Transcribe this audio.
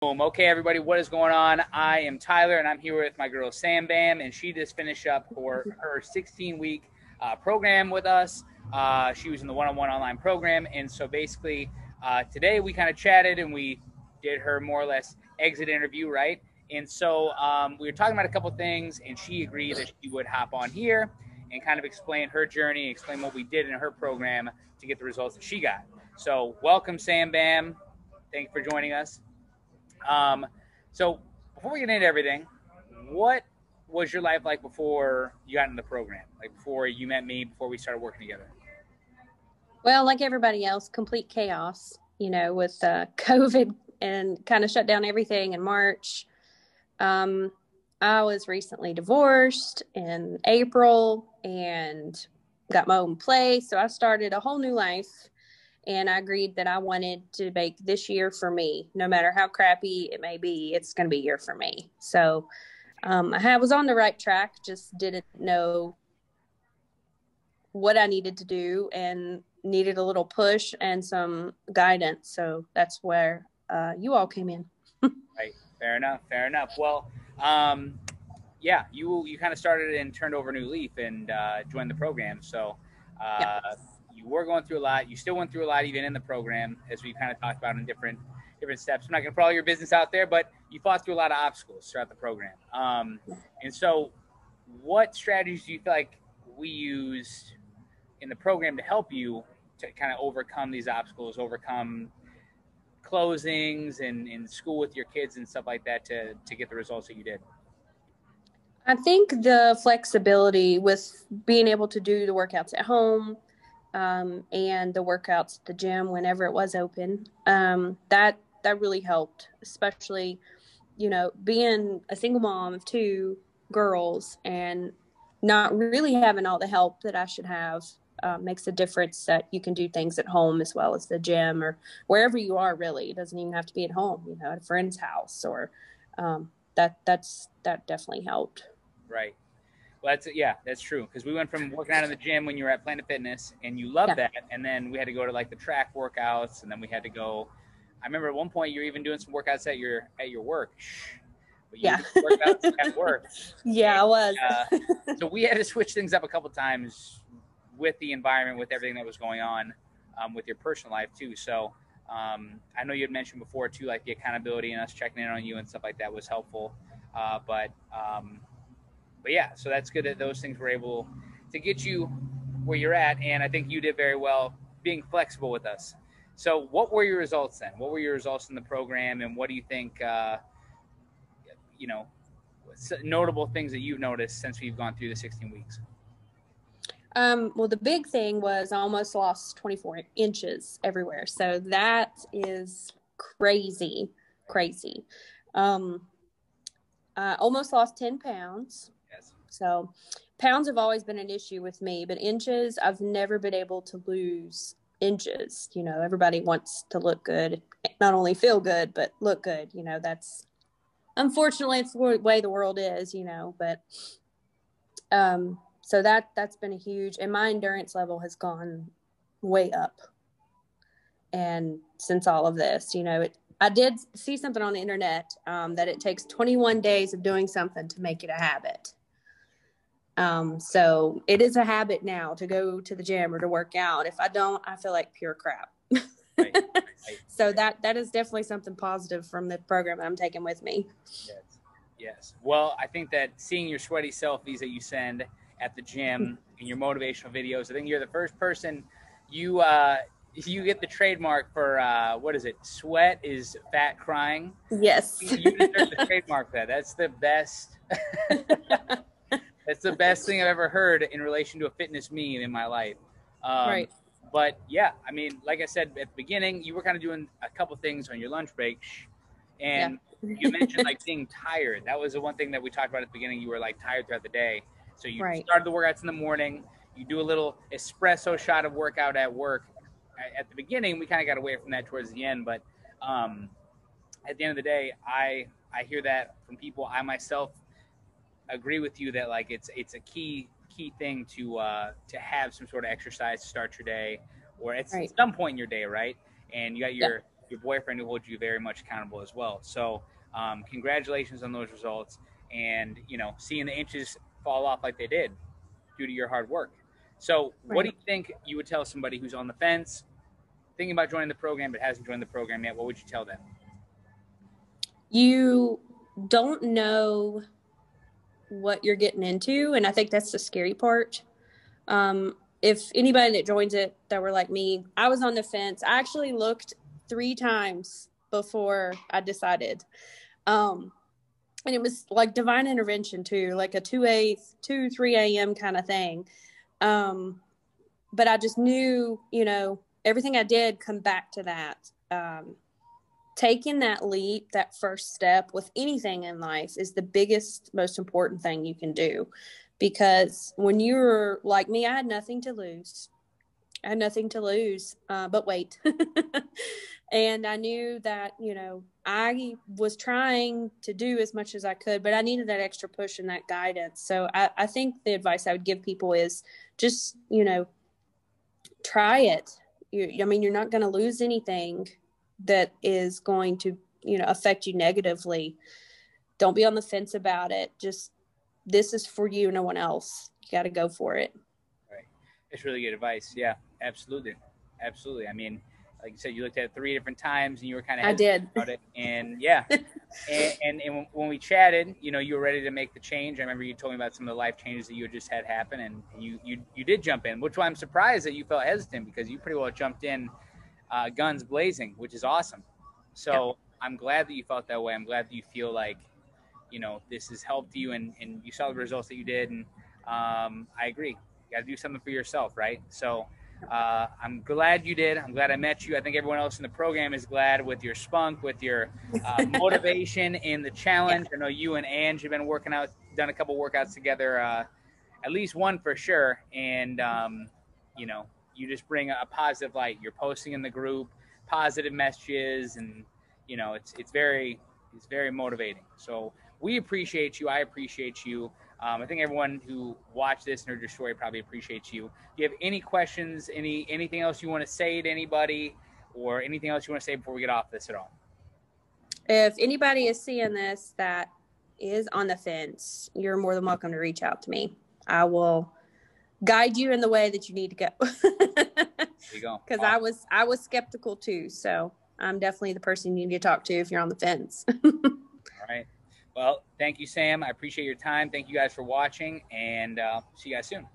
Boom. Okay, everybody, what is going on? I am Tyler, and I'm here with my girl Sam Bam, and she just finished up for her 16-week program with us. She was in the one-on-one online program, and so basically today we kind of chatted and we did her more or less exit interview, right? And so we were talking about a couple things, and she agreed that she would hop on here and kind of explain her journey, explain what we did in her program to get the results that she got. So welcome, Sam Bam. Thank you for joining us. So before we get into everything, what was your life like before you got into the program? Like before you met me, before we started working together? Well, like everybody else, complete chaos, with COVID and kind of shut down everything in March. I was recently divorced in April and got my own place. So I started a whole new life. And I agreed that I wanted to make this year for me, no matter how crappy it may be, it's going to be a year for me. So I was on the right track, just didn't know what I needed to do and needed a little push and some guidance. So that's where you all came in. Right. Fair enough. Well, yeah, you kind of started and turned over a new leaf and joined the program. So Yeah. you were going through a lot. You still went through a lot even in the program, as we kind of talked about in different steps. I'm not going to put all your business out there, but you fought through a lot of obstacles throughout the program. And so what strategies do you feel like we used in the program to help you to kind of overcome these obstacles, overcome closings and in school with your kids and stuff like that to get the results that you did? I think the flexibility with being able to do the workouts at home, and the workouts at the gym whenever it was open, that really helped, especially, being a single mom of two girls and not really having all the help that I should have. Makes a difference that you can do things at home as well as the gym or wherever you are. Really, it doesn't even have to be at home, at a friend's house or that definitely helped. Right. Well, that's true. Because we went from working out in the gym when you were at Planet Fitness, and you loved that, and then we had to go to like the track workouts, and then we had to go. I remember at one point you were even doing some workouts at your work. But you workouts at work. Yeah, I was. So we had to switch things up a couple times with the environment, with everything that was going on, with your personal life too. So I know you had mentioned before too, like the accountability and us checking in on you and stuff like that was helpful. But yeah, so that's good that those things were able to get you where you're at. And I think you did very well being flexible with us. So what were your results then? What were your results in the program? And what do you think, notable things that you've noticed since we've gone through the 16 weeks? Well, the big thing was I almost lost 24 inches everywhere. So that is crazy. I almost lost 10 pounds. Yes. So pounds have always been an issue with me, but inches, I've never been able to lose inches. Everybody wants to look good, not only feel good, but look good. That's, unfortunately, it's the way the world is, but, so that's been a huge, and my endurance level has gone way up. And since all of this, I did see something on the internet, that it takes 21 days of doing something to make it a habit. So it is a habit now to go to the gym or to work out. If I don't, I feel like pure crap. Right. So that is definitely something positive from the program that I'm taking with me. Yes. Well, I think that seeing your sweaty selfies that you send at the gym and your motivational videos, I think you're the first person you get the trademark for what is it? Sweat is fat crying. Yes. You deserve the trademark for that. That's the best. That's the best thing I've ever heard in relation to a fitness meme in my life. Right. But yeah, I mean, like I said at the beginning, you were kind of doing a couple things on your lunch break, and you mentioned like being tired. That was the one thing that we talked about at the beginning. You were like tired throughout the day. So you started the workouts in the morning. You do a little espresso shot of workout at work. At the beginning, we kind of got away from that towards the end. But at the end of the day, I hear that from people. I myself agree with you that like it's a key thing to have some sort of exercise to start your day, or at some point in your day, right? And you got your boyfriend who holds you very much accountable as well. So congratulations on those results, and seeing the inches fall off like they did due to your hard work. So what do Right. you think you would tell somebody who's on the fence, thinking about joining the program but hasn't joined the program yet? What would you tell them? You don't know what you're getting into, and I think that's the scary part. If anybody that joins it that were like me, I was on the fence. I actually looked 3 times before I decided. And it was like divine intervention too, like a 3 a.m. kind of thing. But I just knew, everything I did come back to that. Taking that leap, that first step with anything in life is the biggest, most important thing you can do. Because when you're like me, I had nothing to lose. But wait. And I knew that, I was trying to do as much as I could, but I needed that extra push and that guidance. So I think the advice I would give people is just, try it. You're not going to lose anything that is going to, affect you negatively. Don't be on the fence about it. Just, this is for you, no one else. You got to go for it. Right. It's really good advice. Yeah, absolutely. Absolutely. I mean, like you said, you looked at it 3 different times and you were kind of hesitant about it. And yeah. and when we chatted, you were ready to make the change. I remember you told me about some of the life changes that you had just had happen, and you did jump in, which I'm surprised that you felt hesitant, because you pretty well jumped in guns blazing, which is awesome. So yeah. I'm glad that you felt that way. I'm glad that you feel like, this has helped you, and you saw the results that you did. And I agree. You got to do something for yourself, right? So I'm glad you did. I'm glad I met you. I think everyone else in the program is glad with your spunk, with your motivation in the challenge. Yeah. I know you and Ange have been working out, done a couple workouts together, at least one for sure. And, you just bring a positive light. You're posting in the group positive messages, and, it's very motivating. So we appreciate you. I appreciate you. I think everyone who watched this and heard your story probably appreciates you. Do you have any questions, anything else you want to say to anybody, or anything else you want to say before we get off this at all? If anybody is seeing this that is on the fence, you're more than welcome to reach out to me. I will guide you in the way that you need to go. There you go. Because awesome. I was skeptical too. So I'm definitely the person you need to talk to if you're on the fence. All right. Well, thank you, Sam. I appreciate your time. Thank you guys for watching, and see you guys soon.